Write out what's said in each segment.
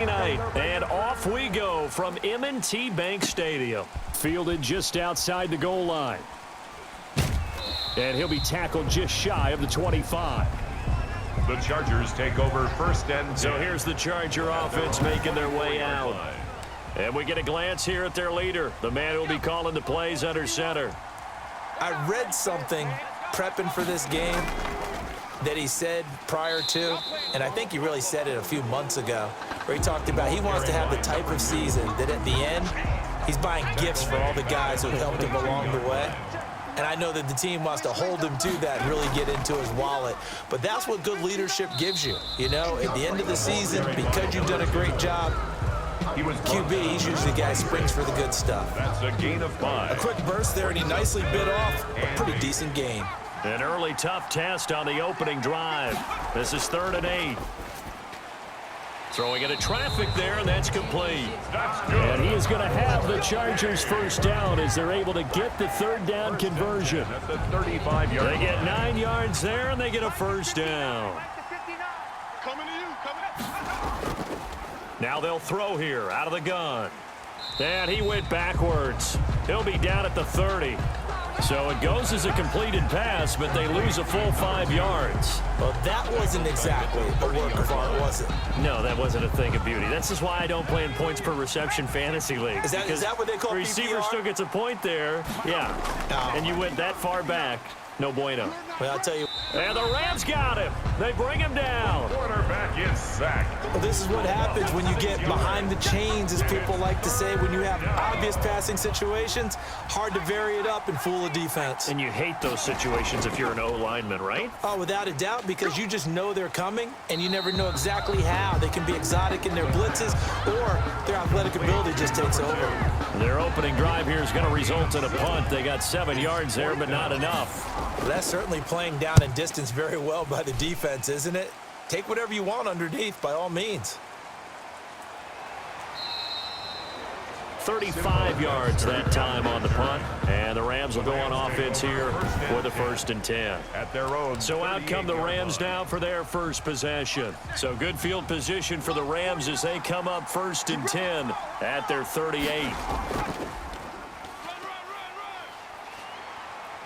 Night, and off we go from M&T Bank Stadium. Fielded just outside the goal line. And he'll be tackled just shy of the 25. The Chargers take over first and 10. So here's the Charger offense making their way out. And we get a glance here at their leader, the man who will be calling the plays under center. I read something prepping for this game that he said prior to, and I think he really said it a few months ago, where he talked about he wants to have the type of season that at the end, he's buying gifts for all the guys who helped him along the way. And I know that the team wants to hold him to that and really get into his wallet. But that's what good leadership gives you. You know, at the end of the season, because you've done a great job, QB, he's usually the guy who springs for the good stuff. That's a gain of 5. A quick burst there, and he nicely bit off a pretty decent gain. An early tough test on the opening drive. This is 3rd and 8. Throwing into traffic there, and that's complete. That's good. And he is going to have the Chargers first down as they're able to get the 3rd down conversion. That's a 35-yard. They get 9 yards there, and they get a first down. Now they'll throw here out of the gun. And he went backwards. He'll be down at the 30. So it goes as a completed pass, but they lose a full 5 yards. Well, that wasn't exactly a work of art, was it? No, that wasn't a thing of beauty. That's just why I don't play in points per reception fantasy league. Is that what they call the receiver PPR? still gets a point there. Yeah. No. And you went that far back. No bueno. Well, I'll tell you. And the Rams got him. They bring him down. Quarterback is sacked. Well, this is what happens when you get behind the chains, as people like to say. When you have obvious passing situations, hard to vary it up and fool a defense. And you hate those situations if you're an O-lineman, right? Oh, without a doubt, because you just know they're coming, and you never know exactly how. They can be exotic in their blitzes, or their athletic ability just takes over. Their opening drive here is going to result in a punt. They got 7 yards there, but not enough. Well, that's certainly playing down in distance very well by the defense, isn't it? Take whatever you want underneath, by all means. 35 yards that time on the punt, and the Rams will go on offense here for the 1st and 10. At their own. So out come the Rams now for their first possession. So good field position for the Rams as they come up 1st and 10 at their 38.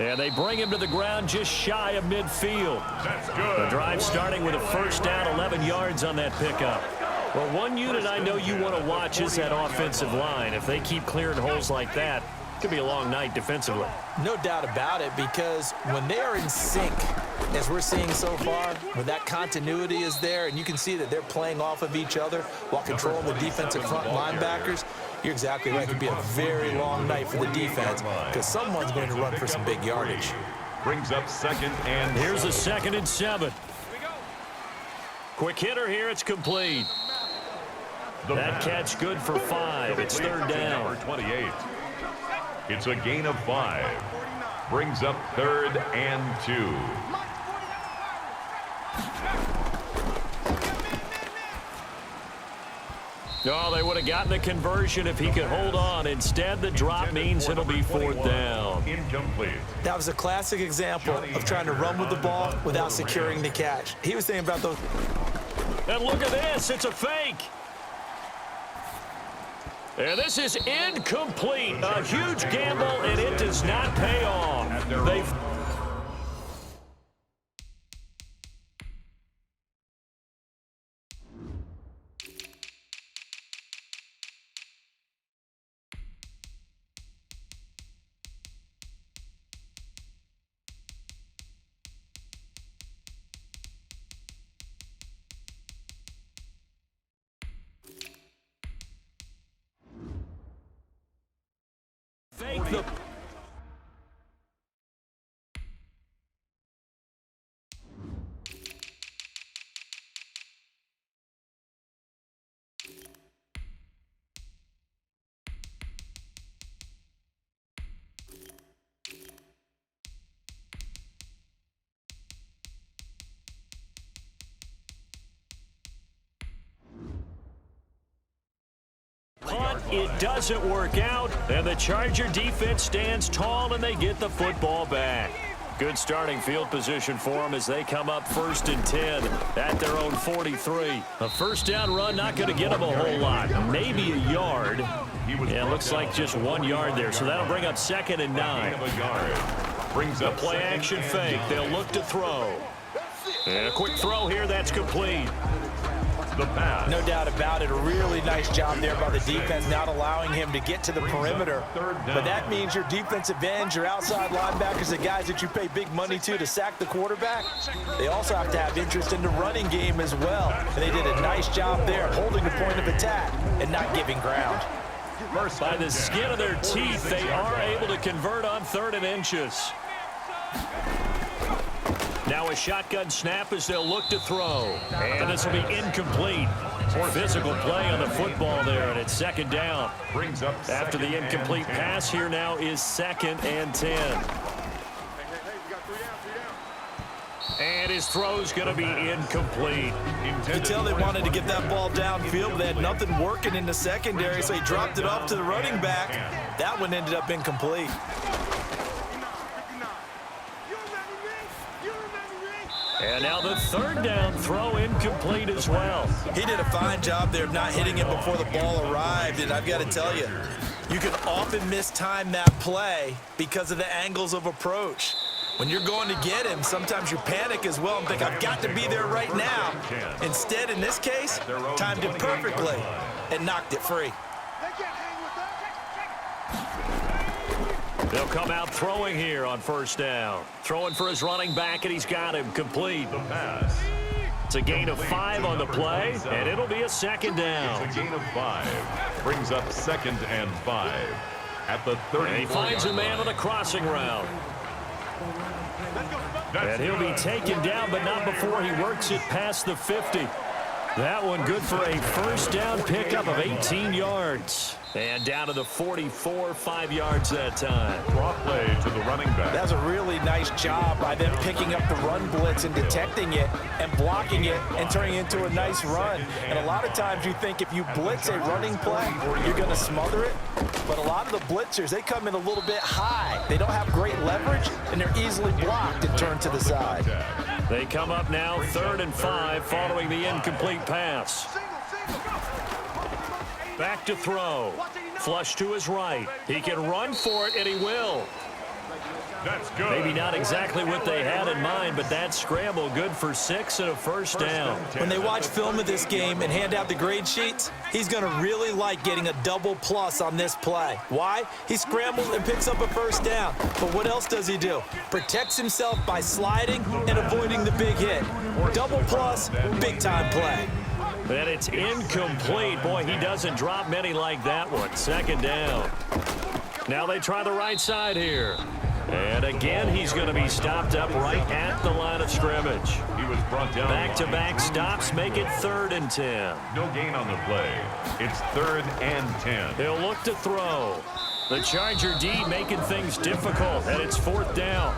And they bring him to the ground just shy of midfield. That's good. The drive starting with a first down, 11 yards on that pickup. Well, one unit I know you want to watch is that offensive line. If they keep clearing holes like that, it could be a long night defensively. No doubt about it, because when they are in sync, as we're seeing so far, when that continuity is there, and you can see that they're playing off of each other while controlling the defensive front linebackers, you're exactly right. It could be a very long night for the defense because someone's going to run for some big yardage. Brings up 2nd and Here's a 2nd and 7. Quick hitter here. It's complete. That catch good for 5. It's 3rd down. 28. It's a gain of 5. Brings up 3rd and 2. No, they would have gotten the conversion if he could hold on. Instead, the drop means it'll be 4th down. Incomplete. That was a classic example of trying to run with the ball without securing the catch. He was thinking about those. And look at this. It's a fake. And this is incomplete. A huge gamble, and it does not pay off. They've fake the punt. It doesn't work out, and the Charger defense stands tall, and they get the football back. Good starting field position for them as they come up 1st and 10 at their own 43. A first down run, not going to get them a whole lot. Maybe a yard. Yeah, looks like just 1 yard there. So that'll bring up 2nd and 9. Brings up Play action fake. They'll look to throw. And a quick throw here. That's complete. The pass. No doubt about it. A really nice job there by the defense, not allowing him to get to the perimeter. But that means your defensive ends, your outside linebackers, the guys that you pay big money to sack the quarterback, they also have to have interest in the running game as well. And they did a nice job there, holding the point of attack and not giving ground. By the skin of their teeth, they are able to convert on 3rd and inches. Now a shotgun snap as they'll look to throw. And this will be incomplete. Physical play on the football there, and it's 2nd down. Brings up After the incomplete pass, here now is 2nd and 10. And his throw's going to be incomplete. You could tell they wanted to get that ball downfield, but they had nothing working in the secondary, so he dropped it off to the running back. That one ended up incomplete. And now the 3rd down throw incomplete as well. He did a fine job there of not hitting it before the ball arrived, and I've got to tell you, you can often mistime that play because of the angles of approach. When you're going to get him, sometimes you panic as well and think, I've got to be there right now. Instead, in this case, timed it perfectly and knocked it free. They'll come out throwing here on 1st down. Throwing for his running back, and he's got him complete. the pass. It's a gain of 5 on the play, and it'll be a 2nd down. It's a gain of 5. Brings up 2nd and 5 at the 30. And he finds a man on the crossing route. And he'll be taken down, but not before he works it past the 50. That one good for a 1st down pickup of 18 yards. And down to the 44, 5 yards that time. Draw play to the running back. That was a really nice job by them picking up the run blitz and detecting it and blocking it and turning it into a nice run. And a lot of times you think if you blitz a running play, you're going to smother it. But a lot of the blitzers, they come in a little bit high. They don't have great leverage, and they're easily blocked and turned to the side. They come up now 3rd and 5 following the incomplete pass. Back to throw. Flush to his right. He can run for it, and he will. That's good. Maybe not exactly what they had in mind, but that scramble good for 6 and a 1st down. When they watch film of this game and hand out the grade sheets, he's going to really like getting a double plus on this play. Why? He scrambles and picks up a 1st down. But what else does he do? Protects himself by sliding and avoiding the big hit. Double plus, big-time play. And it's incomplete. Boy, he doesn't drop many like that one. 2nd down. Now they try the right side here. And again, he's going to be stopped up right at the line of scrimmage. He was brought down. Back-to-back stops make it 3rd and 10. No gain on the play. It's 3rd and 10. He'll look to throw. The Charger D making things difficult, and it's 4th down.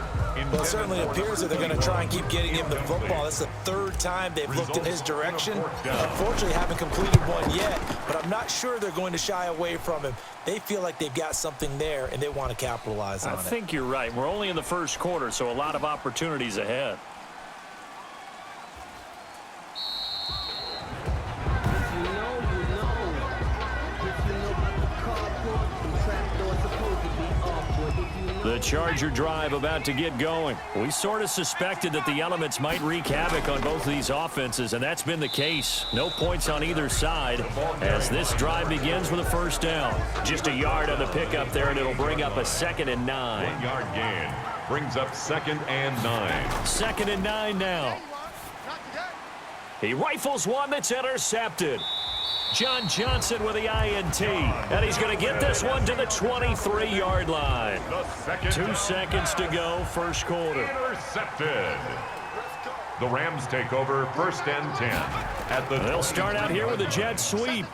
Well, it certainly appears that they're going to try and keep getting him the football. That's the 3rd time they've looked in his direction. Unfortunately, haven't completed one yet, but I'm not sure they're going to shy away from him. They feel like they've got something there, and they want to capitalize on it. I think you're right. We're only in the 1st quarter, so a lot of opportunities ahead. The Charger drive about to get going. We sort of suspected that the elements might wreak havoc on both of these offenses, and that's been the case. No points on either side as this drive begins with a 1st down. Just a yard on the pickup there, and it'll bring up a 2nd and 9. 1 yard gain. Brings up 2nd and 9. 2nd and 9 now. He rifles one that's intercepted. John Johnson with the INT, and he's going to get this one to the 23-yard line. 2 seconds to go, 1st quarter. Intercepted. The Rams take over 1st and 10. At the They'll start out here with a jet sweep.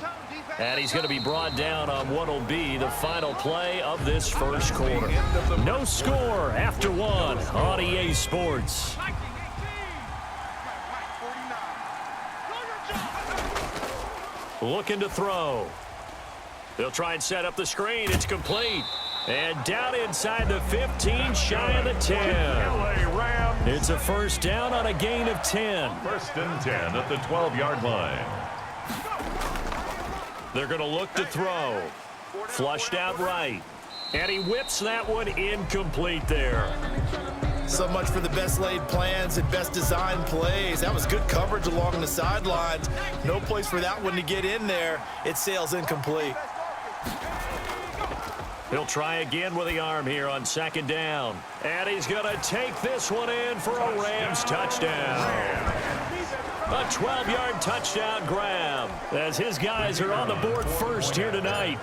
And he's going to be brought down on what will be the final play of this 1st quarter. No score after 1 on EA Sports. Looking to throw. They'll try and set up the screen. It's complete. And down inside the 15, shy of the 10. LA Rams. It's a first down on a gain of 10. First and 10 at the 12-yard line. They're going to look to throw. Flushed out right. And he whips that one incomplete there. So much for the best laid plans and best designed plays. That was good coverage along the sidelines. No place for that one to get in there. It sails incomplete. He'll try again with the arm here on second down. And he's going to take this one in for a Rams touchdown. A 12-yard touchdown grab as his guys are on the board first here tonight.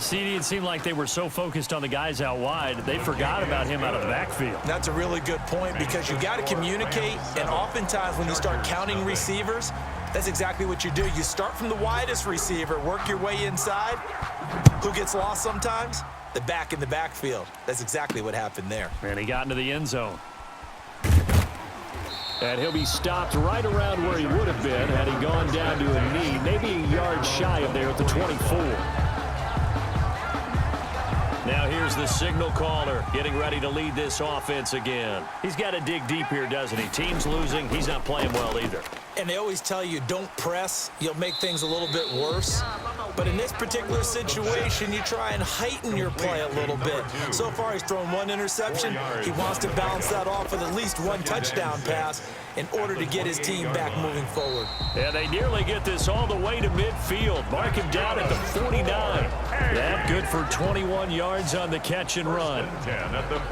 CD, it seemed like they were so focused on the guys out wide, they forgot about him out of the backfield. That's a really good point because you got to communicate, and oftentimes when you start counting receivers, that's exactly what you do. You start from the widest receiver, work your way inside. Who gets lost sometimes? The back in the backfield. That's exactly what happened there. And he got into the end zone. And he'll be stopped right around where he would have been had he gone down to a knee, maybe a yard shy of there at the 24. Now here's the signal caller getting ready to lead this offense again. He's got to dig deep here, doesn't he? Team's losing. He's not playing well either. And they always tell you, don't press. You'll make things a little bit worse. But in this particular situation, you try and heighten your play a little bit. So far, he's thrown one interception. He wants to bounce that off with at least one touchdown pass in order to get his team back moving forward. And they nearly get this all the way to midfield. Mark him down at the 49. Yeah, good for 21 yards on the catch and run.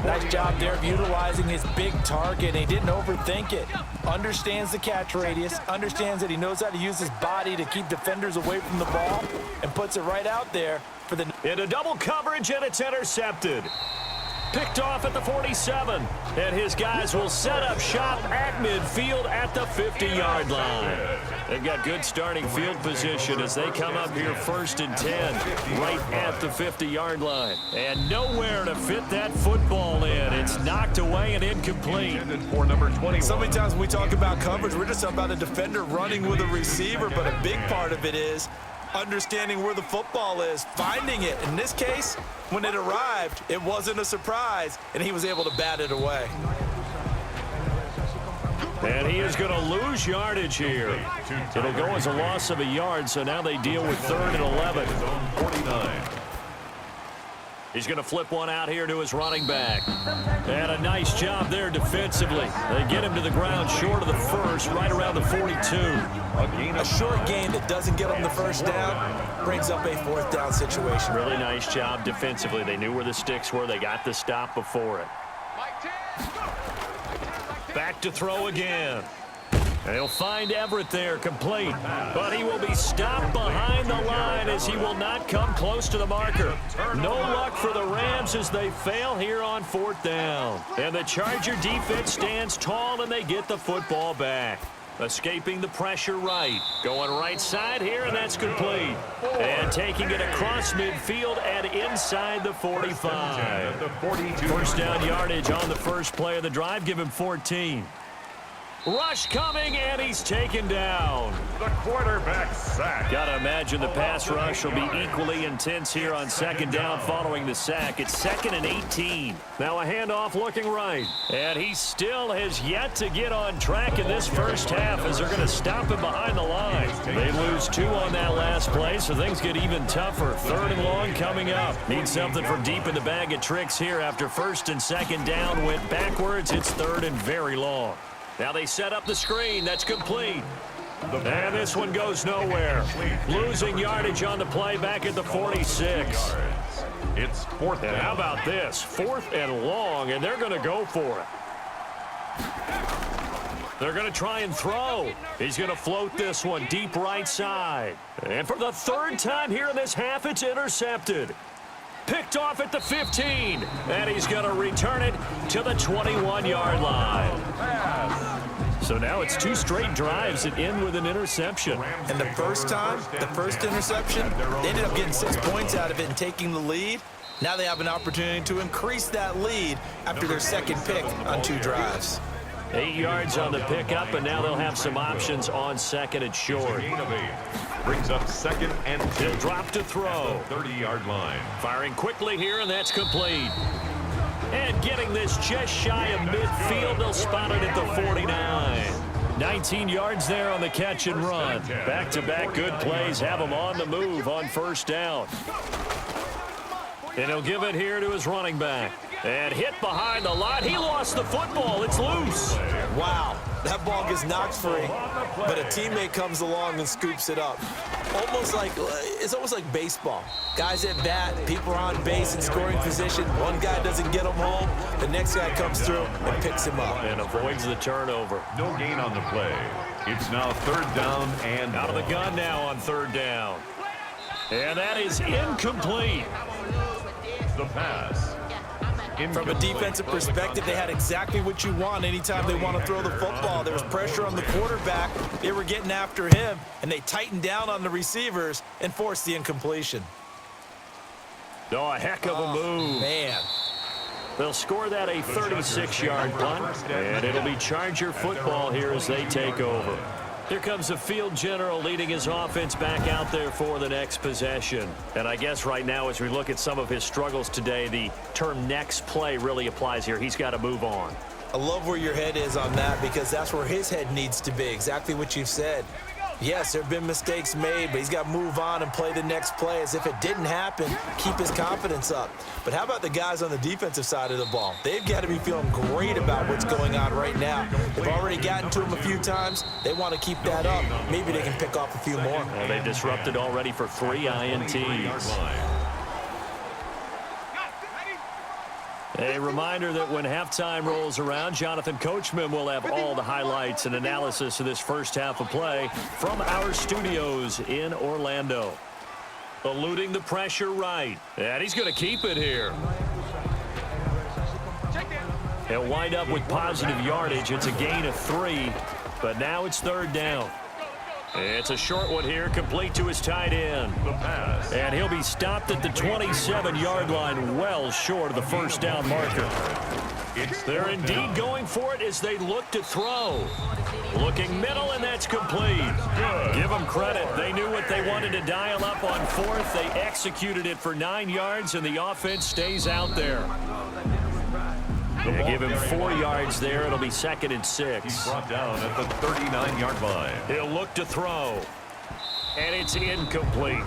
Nice job there of utilizing his big target. He didn't overthink it. Understands the catch radius, understands that he knows how to use his body to keep defenders away from the ball, and puts it right out there for the... Into double coverage, and it's intercepted. Picked off at the 47, and his guys will set up shop at midfield at the 50-yard line. They've got good starting field position as they come up here first and 10, right at the 50-yard line. And nowhere to fit that football in. It's knocked away and incomplete. For number 20. So many times when we talk about coverage, we're just talking about a defender running with a receiver, but a big part of it is understanding where the football is, finding it. In this case, when it arrived, it wasn't a surprise, and he was able to bat it away. And he is going to lose yardage here. It'll go as a loss of a yard, so now they deal with 3rd and 11. 49. He's going to flip one out here to his running back. And a nice job there defensively. They get him to the ground short of the first, right around the 42. A short gain that doesn't get him the first down brings up a 4th down situation. Really nice job defensively. They knew where the sticks were. They got the stop before it. Back to throw again. And he'll find Everett there, complete. But he will be stopped behind the line as he will not come close to the marker. No luck for the Rams as they fail here on 4th down. And the Charger defense stands tall, and they get the football back. Escaping the pressure right. Going right side here, and that's complete. And taking it across midfield and inside the 45. First down yardage on the first play of the drive. Give him 14. Rush coming, and he's taken down. The quarterback sack. Got to imagine the pass rush will be equally intense here on second down following the sack. It's 2nd and 18. Now a handoff looking right. And he still has yet to get on track in this first half as they're going to stop him behind the line. They lose 2 on that last play, so things get even tougher. 3rd and long coming up. Need something from deep in the bag of tricks here after 1st and 2nd down went backwards. It's 3rd and very long. Now they set up the screen. That's complete. And this one goes nowhere. Losing yardage on the play back at the 46. It's 4th down. And how about this? 4th and long, and they're going to go for it. They're going to try and throw. He's going to float this one deep right side. And for the 3rd time here in this half, it's intercepted. Picked off at the 15, and he's going to return it to the 21-yard line. So now it's 2 straight drives that end with an interception. And the first time, the first interception, they ended up getting 6 points out of it and taking the lead. Now they have an opportunity to increase that lead after their 2nd pick on 2 drives. 8 yards on the pickup, and now they'll have some options on 2nd and short. Brings up 2nd and 2. He'll drop to throw. 30-yard line. Firing quickly here, and that's complete. And getting this just shy of midfield, they'll spot it at the 49. 19 yards there on the catch and run. Back-to-back good plays have him on the move on first down. And he'll give it here to his running back. And hit behind the line. He lost the football. It's loose. Wow, that ball gets knocked free, but a teammate comes along and scoops it up. It's almost like baseball. Guys at bat, people are on base in scoring position. One guy doesn't get him home. The next guy comes through and picks him up. And avoids the turnover. No gain on the play. It's now 3rd down and Out of the gun now on 3rd down. And that is incomplete. The pass. From a defensive perspective, they had exactly what you want anytime they want to throw the football. There was pressure on the quarterback. They were getting after him, and they tightened down on the receivers and forced the incompletion. Oh, a heck of a move. Man. They'll score that a 36-yard punt, and it'll be Charger football here as they take over. Here comes the field general leading his offense back out there for the next possession. And I guess right now as we look at some of his struggles today, the term next play really applies here. He's got to move on. I love where your head is on that because that's where his head needs to be, exactly what you've said. Yes, there have been mistakes made, but he's got to move on and play the next play as if it didn't happen, keep his confidence up. But how about the guys on the defensive side of the ball? They've got to be feeling great about what's going on right now. They've already gotten to him a few times. They want to keep that up. Maybe they can pick off a few more. Well, they've disrupted already for 3 INTs. A reminder that when halftime rolls around, Jonathan Coachman will have all the highlights and analysis of this first half of play from our studios in Orlando. Eluding the pressure right. And he's going to keep it here. He'll wind up with positive yardage. It's a gain of 3, but now it's 3rd down. It's a short one here, complete to his tight end. The pass. And he'll be stopped at the 27-yard line, well short of the first down marker. They're indeed going for it as they look to throw. Looking middle, and that's complete. Good. Give them credit. They knew what they wanted to dial up on 4th. They executed it for 9 yards, and the offense stays out there. They give him 4 yards there. It'll be 2nd and 6. He's brought down at the 39-yard line. He'll look to throw. And it's incomplete.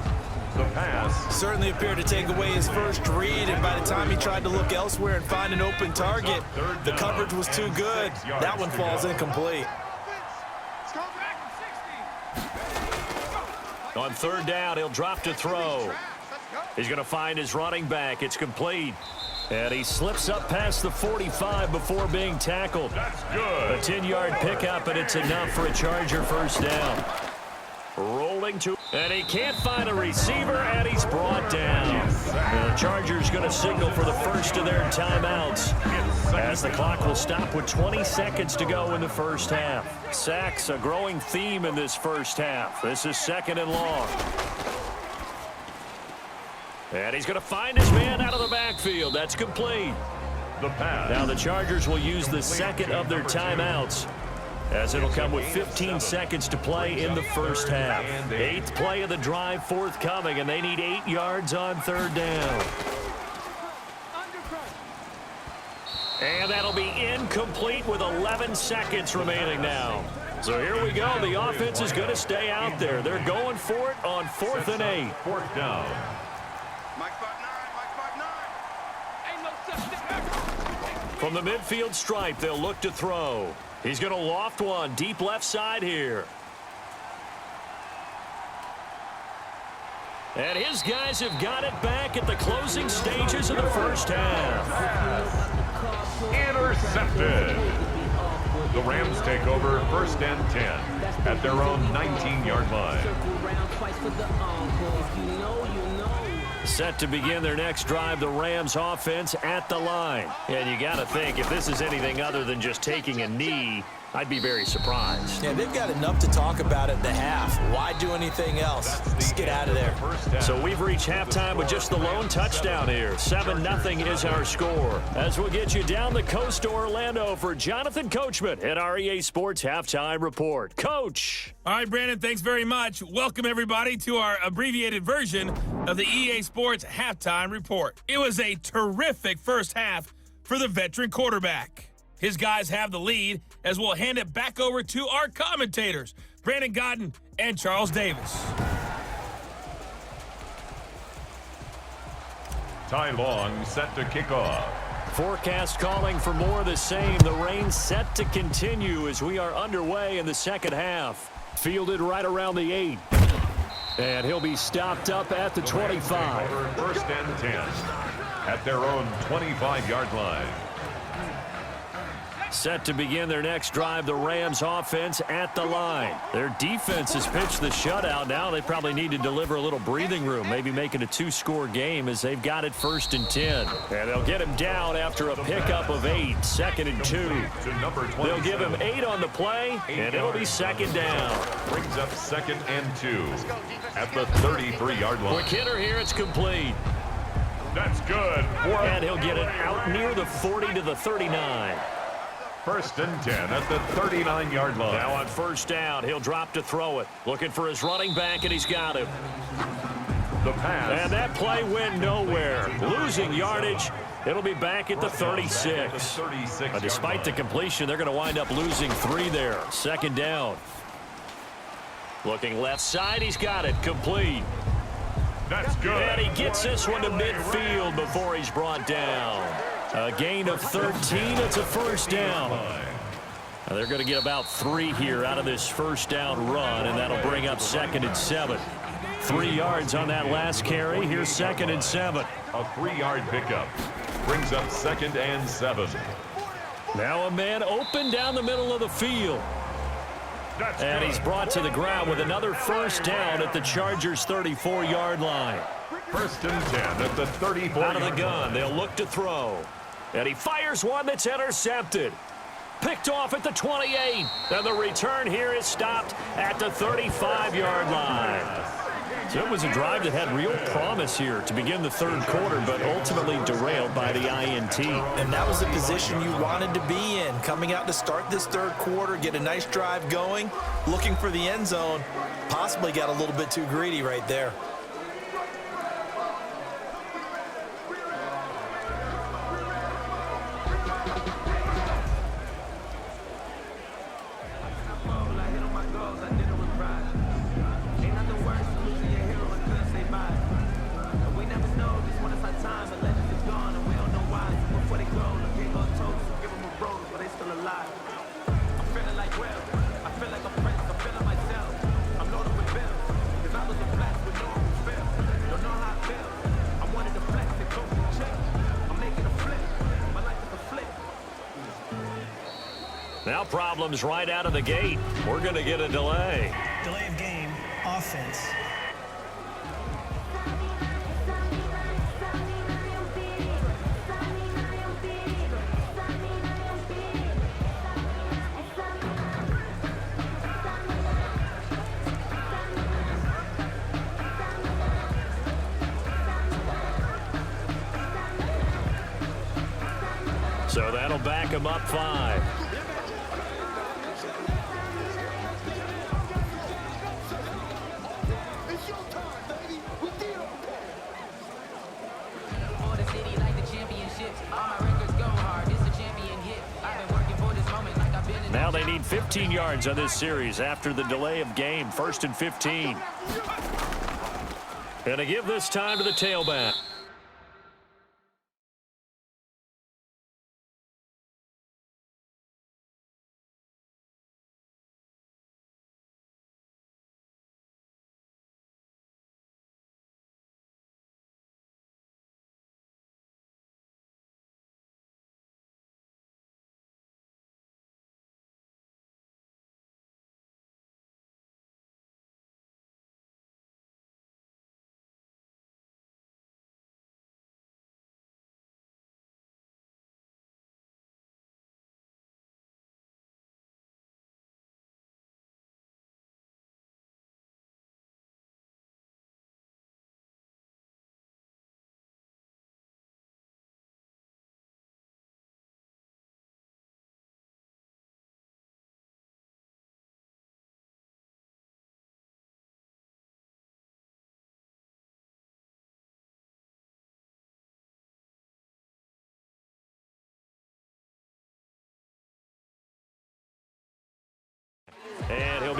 The pass. Certainly appeared to take away his first read, and by the time he tried to look elsewhere and find an open target, the coverage was too good. That one falls incomplete. On 3rd down, he'll drop to throw. He's going to find his running back. It's complete. And he slips up past the 45 before being tackled. That's good. A 10-yard pickup, and it's enough for a Charger first down. Rolling to, and he can't find a receiver, and he's brought down. And the Chargers going to signal for the first of their timeouts as the clock will stop with 20 seconds to go in the first half. Sacks, a growing theme in this first half. This is 2nd and long. And he's going to find his man out of the backfield. That's complete. The pass. Now the Chargers will use the 2nd of their timeouts as it'll come with 15 seconds to play in the first half. 8th play of the drive forthcoming, and they need 8 yards on 3rd down. And that'll be incomplete with 11 seconds remaining now. So here we go. The offense is going to stay out there. They're going for it on 4th and 8. 4th down. From the midfield stripe, they'll look to throw. He's going to loft one deep left side here. And his guys have got it back at the closing stages of the first half. Intercepted. The Rams take over 1st and 10 at their own 19-yard line. Set to begin their next drive, the Rams offense at the line. And you got to think, if this is anything other than just taking a knee, I'd be very surprised. Yeah, they've got enough to talk about at the half. Why do anything else? Just get out of there. So we've reached halftime with just the lone touchdown here. 7-0 is our score. As we'll get you down the coast to Orlando for Jonathan Coachman at our EA Sports Halftime Report. Coach. All right, Brandon, thanks very much. Welcome, everybody, to our abbreviated version of the EA Sports Halftime Report. It was a terrific first half for the veteran quarterback. His guys have the lead as we'll hand it back over to our commentators, Brandon Godden and Charles Davis. Ty Long set to kick off. Forecast calling for more of the same. The rain set to continue as we are underway in the second half. Fielded right around the 8. And he'll be stopped up at the 25. First and 10 at their own 25-yard line. Set to begin their next drive, the Rams offense at the line. Their defense has pitched the shutout. Now they probably need to deliver a little breathing room, maybe make it a 2-score game as they've got it 1st and 10. And they'll get him down after a pickup of 8, 2nd and 2. They'll give him 8 on the play, and it'll be 2nd down. Brings up 2nd and 2 at the 33-yard line. Quick hitter here, it's complete. That's good. And he'll get it out near the 40 to the 39. 1st and 10 at the 39-yard line. Now on 1st down, he'll drop to throw it. Looking for his running back, and he's got him. The pass. And that play went nowhere. Losing yardage. It'll be back at the 36. Despite the completion, they're going to wind up losing 3 there. 2nd down. Looking left side, he's got it. Complete. That's good. And he gets this one to midfield before he's brought down. A gain of 13. It's a 1st down. Now they're going to get about 3 here out of this 1st down run, and that'll bring up 2nd and 7. 3 yards on that last carry. Here's 2nd and 7. A 3-yard pickup brings up 2nd and 7. Now a man open down the middle of the field. And he's brought to the ground with another 1st down at the Chargers' 34-yard line. 1st and 10 at the 34. Out of the gun, they'll look to throw. And he fires one that's intercepted. Picked off at the 28. And the return here is stopped at the 35-yard line. So it was a drive that had real promise here to begin the 3rd quarter, but ultimately derailed by the INT. And that was the position you wanted to be in. Coming out to start this 3rd quarter, get a nice drive going, looking for the end zone. Possibly got a little bit too greedy right there. Now problems right out of the gate. We're going to get a delay. Delay of game, offense. So that'll back him up 5. Now they need 15 yards on this series after the delay of game. 1st and 15. And to give this time to the tailback.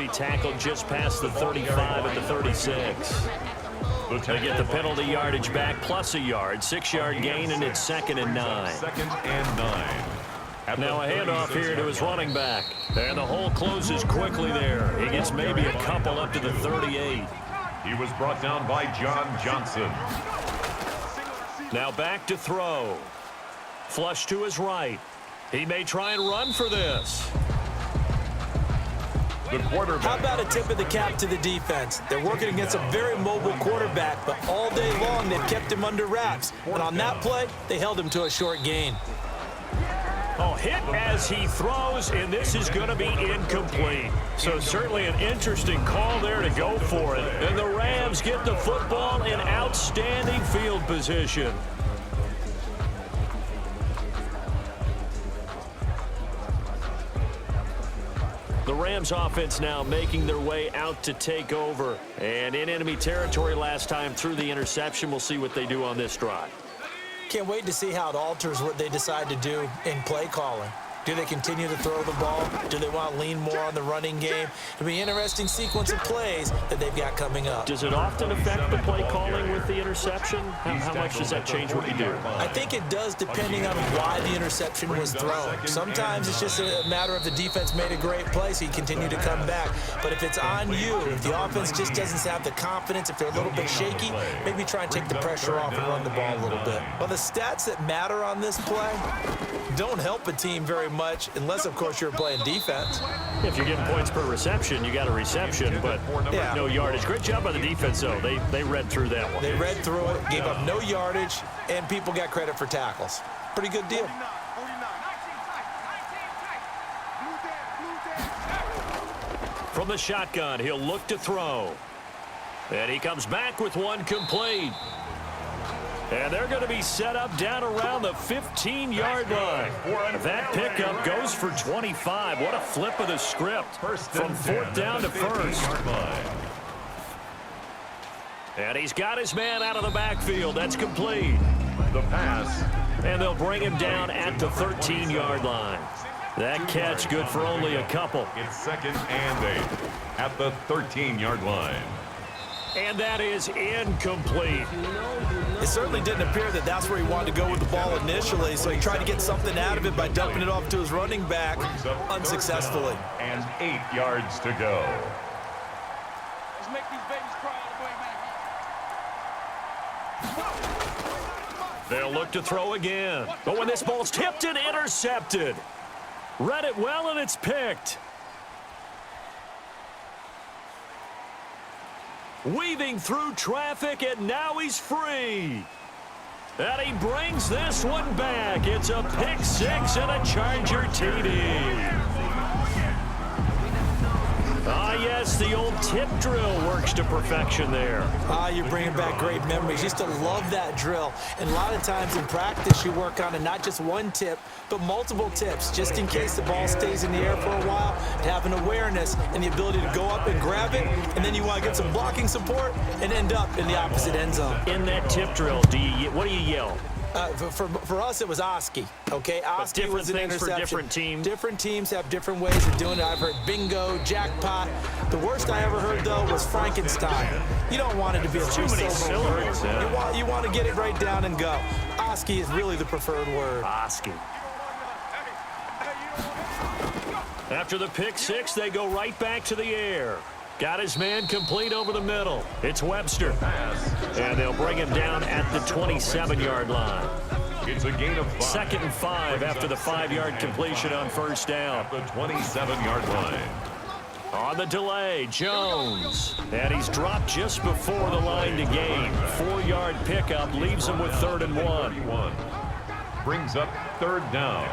be tackled just past the 35 at the 36. They get the penalty yardage back plus a yard, 6-yard gain, and it's 2nd and 9. 2nd and 9. Now a handoff here to his running back. And the hole closes quickly there. He gets maybe a couple up to the 38. He was brought down by John Johnson. Now back to throw. Flush to his right. He may try and run for this. The quarterback. How about a tip of the cap to the defense? They're working against a very mobile quarterback, but all day long they've kept him under wraps. And on that play, they held him to a short gain. Oh, hit as he throws, and this is going to be incomplete. So certainly an interesting call there to go for it. And the Rams get the football in outstanding field position. The Rams offense now making their way out to take over. And in enemy territory last time through the interception. We'll see what they do on this drive. Can't wait to see how it alters what they decide to do in play calling. Do they continue to throw the ball? Do they want to lean more on the running game? It'll be an interesting sequence of plays that they've got coming up. Does it often affect the play calling with the interception? How much does that change what you do? I think it does depending on why the interception was thrown. Sometimes it's just a matter of the defense made a great play, so you continue to come back. But if it's on you, if the offense just doesn't have the confidence, if they're a little bit shaky, maybe try and take the pressure off and run the ball a little bit. Well, the stats that matter on this play don't help a team very much, unless, of course, you're playing defense. If you're getting points per reception, you got a reception, but no yardage. Great job by the defense, though. They read through that one. They read through it, gave up no yardage, and people got credit for tackles. Pretty good deal. From the shotgun, he'll look to throw. And he comes back with one complete. And they're going to be set up down around the 15-yard line. That pickup goes for 25. What a flip of the script from 4th down to 1st. And he's got his man out of the backfield. That's complete. The pass. And they'll bring him down at the 13-yard line. That catch good for only a couple. It's 2nd and 8 at the 13-yard line. And that is incomplete. It certainly didn't appear that that's where he wanted to go with the ball initially, so he tried to get something out of it by dumping it off to his running back unsuccessfully. And 8 yards to go. Let's make these babies cry all the way back. They'll look to throw again. But when this ball's tipped and intercepted. Read it well, and it's picked. Weaving through traffic, and now he's free. And he brings this one back. It's a pick six and a Charger TD. Ah, yes, the old tip drill works to perfection there. Ah, you're bringing back great memories. Used to love that drill. And a lot of times in practice, you work on it, not just one tip, but multiple tips, just in case the ball stays in the air for a while, to have an awareness and the ability to go up and grab it, and then you want to get some blocking support and end up in the opposite end zone. In that tip drill, what do you yell? For us, it was Oski, okay? Oski was an interception. For different teams. Different teams have different ways of doing it. I've heard bingo, jackpot. The worst I ever heard, though, was Frankenstein. You don't want it to be a too many syllables. You want to get it right down and go. Oski is really the preferred word. Oski. After the pick six, they go right back to the air. Got his man complete over the middle. It's Webster. And they'll bring him down at the 27-yard line. It's a gain of 5. 2nd and 5 after the 5-yard completion on 1st down. At the 27-yard line. On the delay, Jones. And he's dropped just before the line to gain. 4-yard pickup leaves him with 3rd and 1. Brings up 3rd down.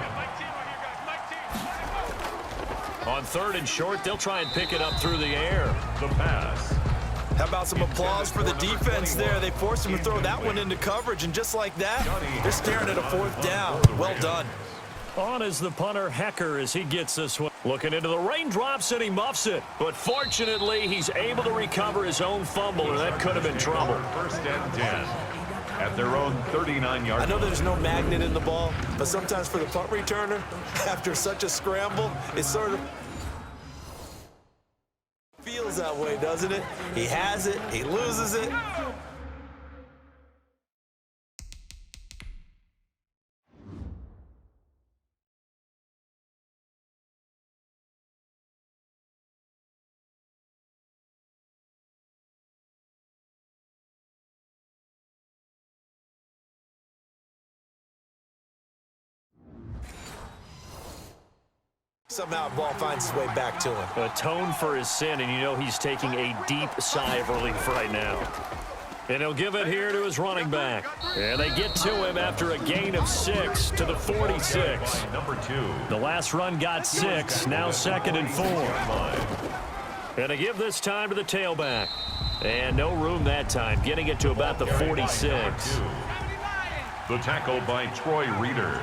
On 3rd and short, they'll try and pick it up through the air. The pass. How about some applause for the defense there? They forced him to throw that one into coverage, and just like that, they're staring at a 4th down. Well done. On is the punter, Hecker, as he gets this one. Looking into the raindrops, and he muffs it. But fortunately, he's able to recover his own fumble, or that could have been trouble. 1st and 10 at their own 39-yard line. I know there's no magnet in the ball, but sometimes for the punt returner, after such a scramble, it's sort of that way, doesn't it? He has it. He loses it. Somehow the ball finds its way back to him. Atone for his sin, and you know he's taking a deep sigh of relief right now. And he'll give it here to his running back. And they get to him after a gain of 6 to the 46. Number 2. The last run got 6, now 2nd and 4. And they give this time to the tailback. And no room that time, getting it to about the 46. The tackle by Troy Reeder.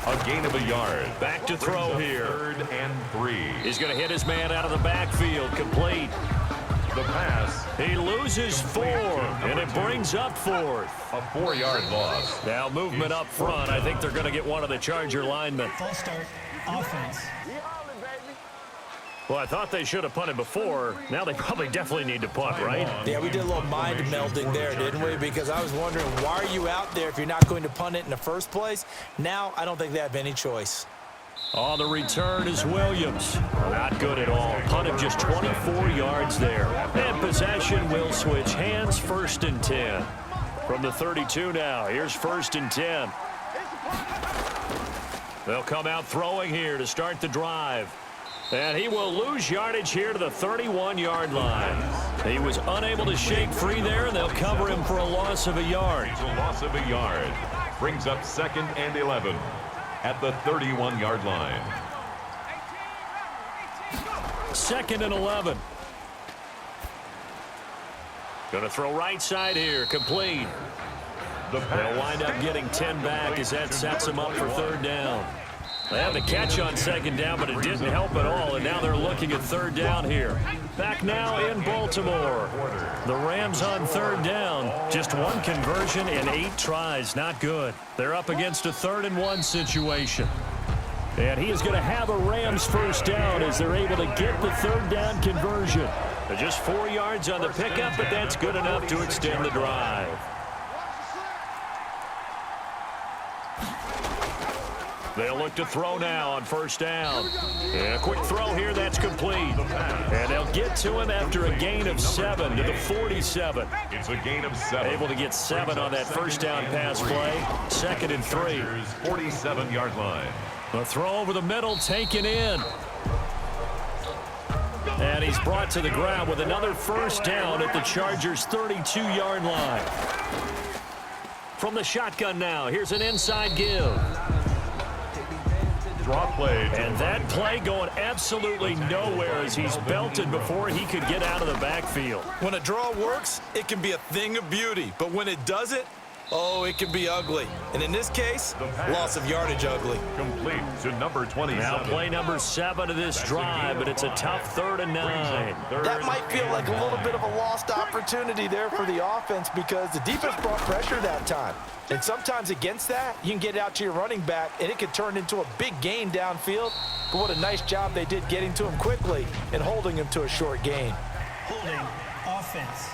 A gain of a yard. Back to throw here. 3rd and 3. He's going to hit his man out of the backfield, complete. The pass. He loses 4, and it brings up 4th. A 4-yard loss. Now movement up front. I think they're going to get one of the Charger linemen. Full start. Offense. Well, I thought they should have punted before. Now they probably definitely need to punt, right? Yeah, we did a little mind melding there, didn't we? Because I was wondering, why are you out there if you're not going to punt it in the first place? Now, I don't think they have any choice. On the return is Williams. Not good at all. Punt of just 24 yards there. And possession will switch hands, 1st and 10. From the 32 now, here's 1st and 10. They'll come out throwing here to start the drive. And he will lose yardage here to the 31-yard line. He was unable to shake free there, and they'll cover him for a loss of a yard. It's a loss of a yard. Brings up 2nd and 11 at the 31-yard line. 2nd and 11. Going to throw right side here, complete. They'll wind up getting 10 back as that sets them up for 3rd down. They had the catch on 2nd down, but it didn't help at all, and now they're looking at 3rd down here. Back now in Baltimore. The Rams on 3rd down. Just 1 conversion in 8 tries. Not good. They're up against a 3rd and 1 situation. And he is going to have a Rams 1st down as they're able to get the 3rd down conversion. They're just 4 yards on the pickup, but that's good enough to extend the drive. They'll look to throw now on 1st down. And a quick throw here, that's complete. And they'll get to him after a gain of 7 to the 47. It's a gain of 7. Able to get 7 on that 1st down pass play. 2nd and 3. 47-yard line. The throw over the middle, taken in. And he's brought to the ground with another 1st down at the Chargers' 32-yard line. From the shotgun now, here's an inside give. Draw play. And that play going absolutely nowhere as he's belted before he could get out of the backfield. When a draw works, it can be a thing of beauty. But when it doesn't, oh, it can be ugly. And in this case, loss of yardage ugly. Complete to number 27. Now play number 7 of this drive, but it's a tough 3rd and 9. That might feel like a little bit of a lost opportunity there for the offense because the defense brought pressure that time. And sometimes against that, you can get out to your running back, and it can turn into a big gain downfield. But what a nice job they did getting to him quickly and holding him to a short gain. Holding. Offense.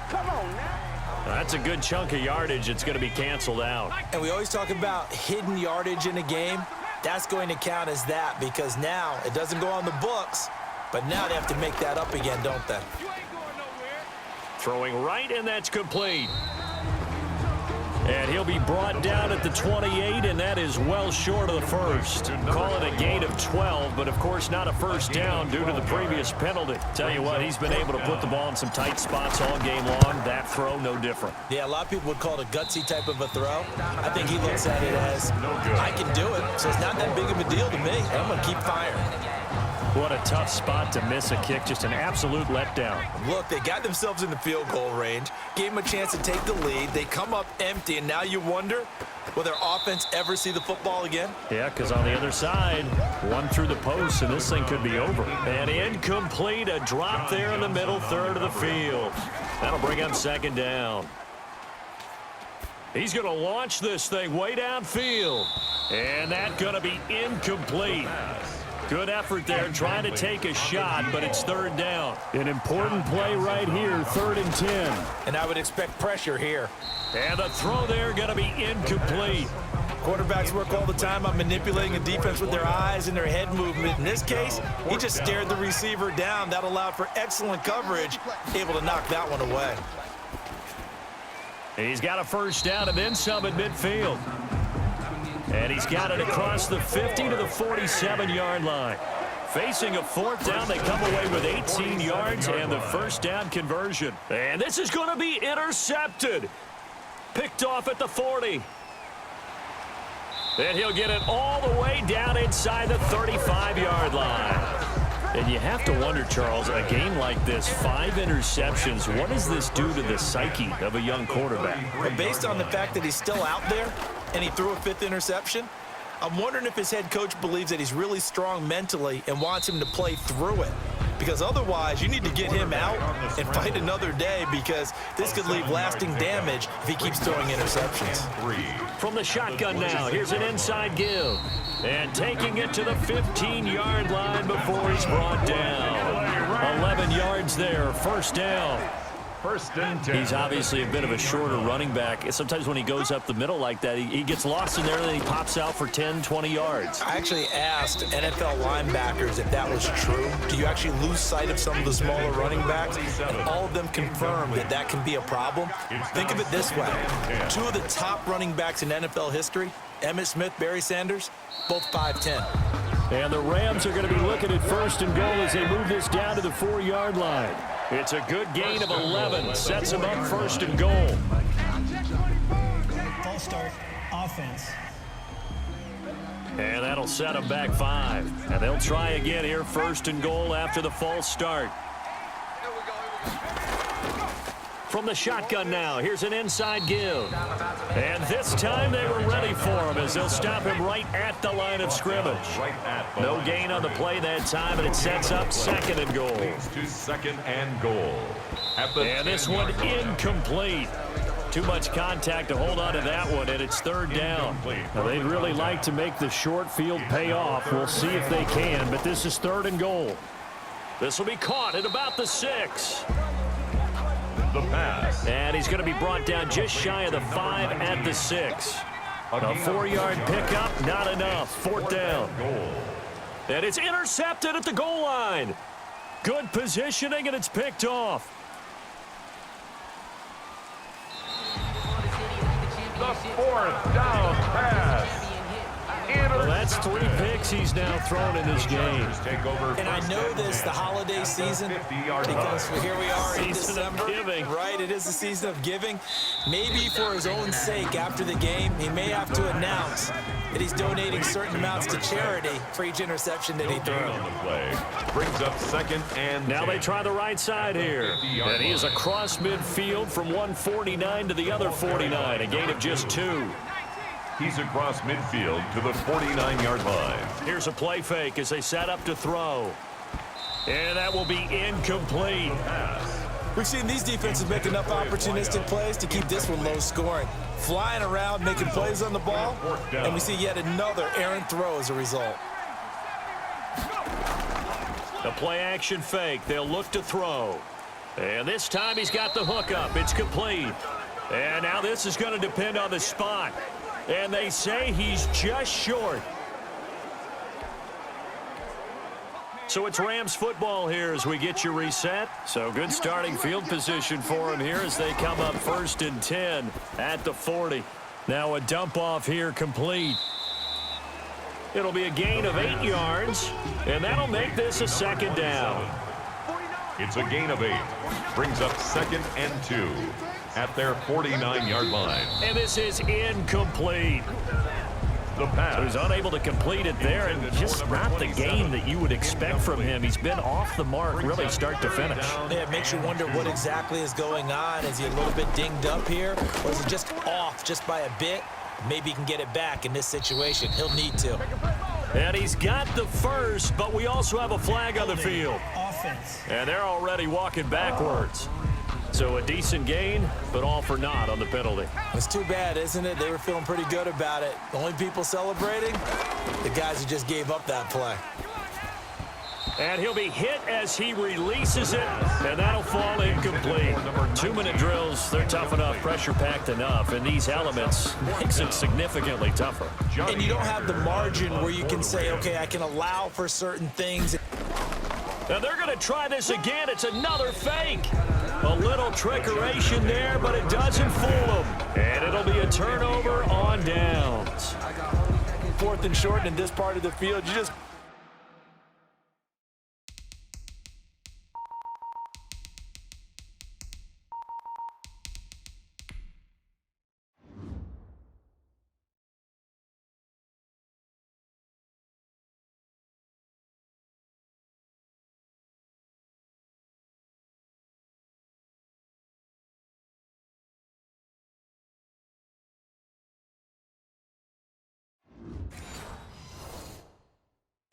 Come on now. That's a good chunk of yardage. It's going to be canceled out. And we always talk about hidden yardage in a game. That's going to count as that because now it doesn't go on the books, but now they have to make that up again, don't they? You ain't going nowhere. Throwing right, and that's complete. And he'll be brought down at the 28, and that is well short of the 1st. Call it a gain of 12, but of course not a 1st down due to the previous penalty. Tell you what, he's been able to put the ball in some tight spots all game long. That throw, no different. Yeah, a lot of people would call it a gutsy type of a throw. I think he looks at it as, I can do it, so it's not that big of a deal to me. I'm going to keep firing. What a tough spot to miss a kick. Just an absolute letdown. Look, they got themselves in the field goal range, gave them a chance to take the lead. They come up empty, and now you wonder, will their offense ever see the football again? Yeah, because on the other side, one through the post, and this thing could be over. And incomplete, a drop there in the middle third of the field. That'll bring up 2nd down. He's going to launch this thing way downfield. And that's going to be incomplete. Good effort there, trying to take a shot, but it's third down. An important play right here, 3rd and 10. And I would expect pressure here. And the throw there going to be incomplete. Quarterbacks work all the time on manipulating a defense with their eyes and their head movement. In this case, he just stared the receiver down. That allowed for excellent coverage, able to knock that one away. He's got a first down and then some at midfield. And he's got it across the 50 to the 47-yard line. Facing a 4th down, they come away with 18 yards and the first down conversion. And this is going to be intercepted. Picked off at the 40. And he'll get it all the way down inside the 35-yard line. And you have to wonder, Charles, a game like this, 5 interceptions, what does this do to the psyche of a young quarterback? But based on the fact that he's still out there and he threw a 5th interception, I'm wondering if his head coach believes that he's really strong mentally and wants him to play through it. Because otherwise, you need to get him out and fight another day, because this could leave lasting damage if he keeps throwing interceptions. From the shotgun now, here's an inside give. And taking it to the 15-yard line before he's brought down. 11 yards there, first down. 1st and 10. He's obviously a bit of a shorter running back. Sometimes when he goes up the middle like that, he gets lost in there and then he pops out for 10, 20 yards. I actually asked NFL linebackers if that was true. Do you actually lose sight of some of the smaller running backs? And all of them confirmed that that can be a problem. Think of it this way. 2 of the top running backs in NFL history, Emmitt Smith, Barry Sanders, both 5'10". And the Rams are going to be looking at 1st and goal as they move this down to the 4-yard line. It's a good gain of 11. Sets them up 1st and goal. False start. Offense. And that'll set them back 5. And they'll try again here, 1st and goal after the false start. From the shotgun now, here's an inside give. And this time they were ready for him as they'll stop him right at the line of scrimmage. No gain on the play that time, and it sets up 2nd and goal. To 2nd and goal. And this one incomplete. Too much contact to hold on to that one, and it's 3rd down. Now, they'd really like to make the short field pay off. We'll see if they can, but this is 3rd and goal. This will be caught at about the 6. The pass. And he's going to be brought down just shy of the 5 at the 6. A 4-yard pickup, not enough. 4th down. And it's intercepted at the goal line. Good positioning, and it's picked off. The 4th down pass. Well, that's 3 picks he's now thrown in this game. And I know this, the holiday season, because here we are in December. Right, it is the season of giving. Maybe for his own sake, after the game, he may have to announce that he's donating certain amounts to charity for each interception that he threw. Brings up 2nd and 10. Now they try the right side here. And he is across midfield from 149 to the other 49, a gain of just 2. He's across midfield to the 49-yard line. Here's a play fake as they set up to throw. And that will be incomplete. We've seen these defenses make enough opportunistic plays to keep this one low scoring. Flying around, making plays on the ball, and we see yet another errant throw as a result. The play action fake. They'll look to throw. And this time he's got the hook up. It's complete. And now this is going to depend on the spot. And they say he's just short. So it's Rams football here as we get you reset. So good starting field position for him here as they come up 1st and 10 at the 40. Now a dump off here complete. It'll be a gain of 8 yards, and that'll make this a 2nd down. It's a gain of 8. Brings up 2nd and 2 at their 49-yard line. And this is incomplete. The pass. So he's unable to complete it there, and just not the game that you would expect from him. He's been off the mark really start to finish. Yeah, it makes you wonder what exactly is going on. Is he a little bit dinged up here, or is he just off just by a bit? Maybe he can get it back in this situation. He'll need to. And he's got the first, but we also have a flag on the field. Offense. And they're already walking backwards. So a decent gain, but all for naught on the penalty. It's too bad, isn't it? They were feeling pretty good about it. The only people celebrating, the guys who just gave up that play. And he'll be hit as he releases it, and that'll fall incomplete. 2-minute drills, they're tough enough, pressure-packed enough, and these elements makes it significantly tougher. And you don't have the margin where you can say, okay, I can allow for certain things. Now they're going to try this again. It's another fake. A little trickeration there, but it doesn't fool them. And it'll be a turnover on downs. 4th and short in this part of the field, you just...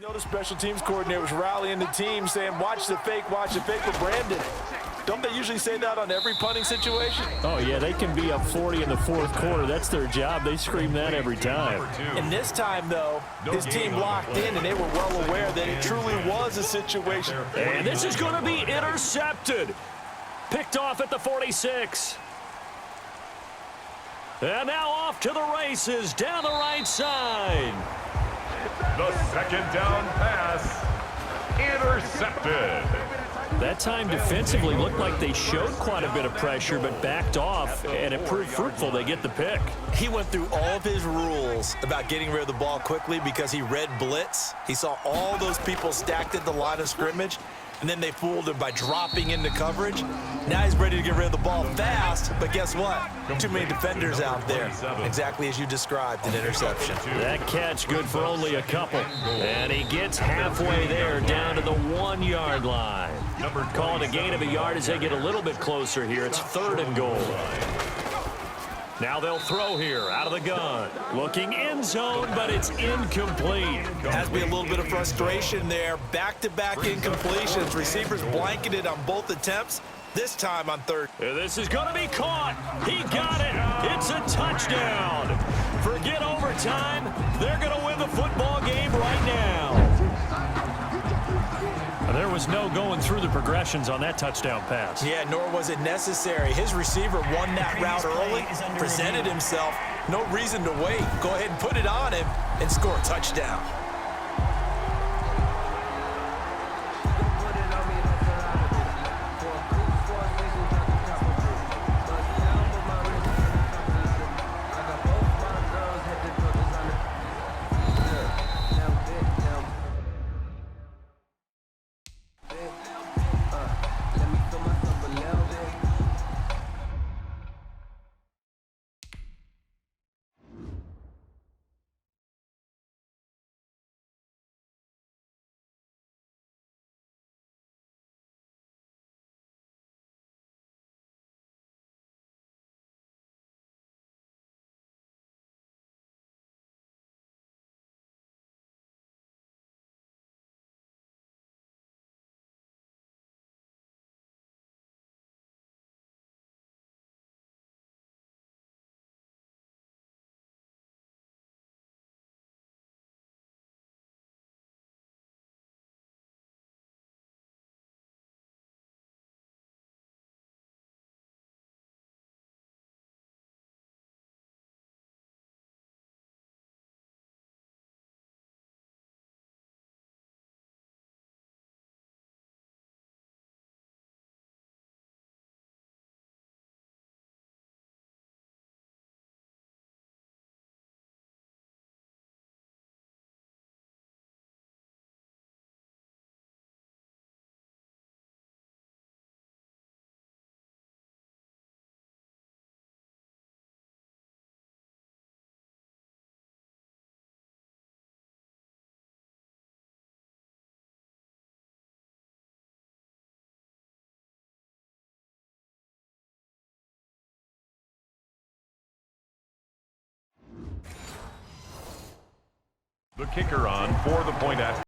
You know, the special teams coordinator was rallying the team saying, watch the fake with Brandon. Don't they usually say that on every punting situation? Oh, yeah, they can be up 40 in the 4th quarter. That's their job. They scream that every time. And this time, though, his team locked in, and they were well aware that it truly was a situation. And this is going to be intercepted. Picked off at the 46. And now off to the races down the right side. The 2nd down pass, intercepted. That time defensively looked like they showed quite a bit of pressure, but backed off, and it proved fruitful. They get the pick. He went through all of his rules about getting rid of the ball quickly because he read blitz. He saw all those people stacked at the line of scrimmage, and then they fooled him by dropping into coverage. Now he's ready to get rid of the ball fast, but guess what? Too many defenders out there. Exactly as you described, an interception. That catch good for only a couple. And he gets halfway there down to the 1-yard line. Called a gain of a yard as they get a little bit closer here. It's 3rd and goal. Now they'll throw here out of the gun. Looking end zone, but it's incomplete. Has to be a little bit of frustration there. Back-to-back incompletions. Receivers blanketed on both attempts. This time on 3rd. This is going to be caught. He got it. It's a touchdown. Forget overtime. They're going to win the football game right now. There was no going through the progressions on that touchdown pass. Yeah, nor was it necessary. His receiver won that route early, presented himself. No reason to wait. Go ahead and put it on him and score a touchdown. The kicker on for the point after.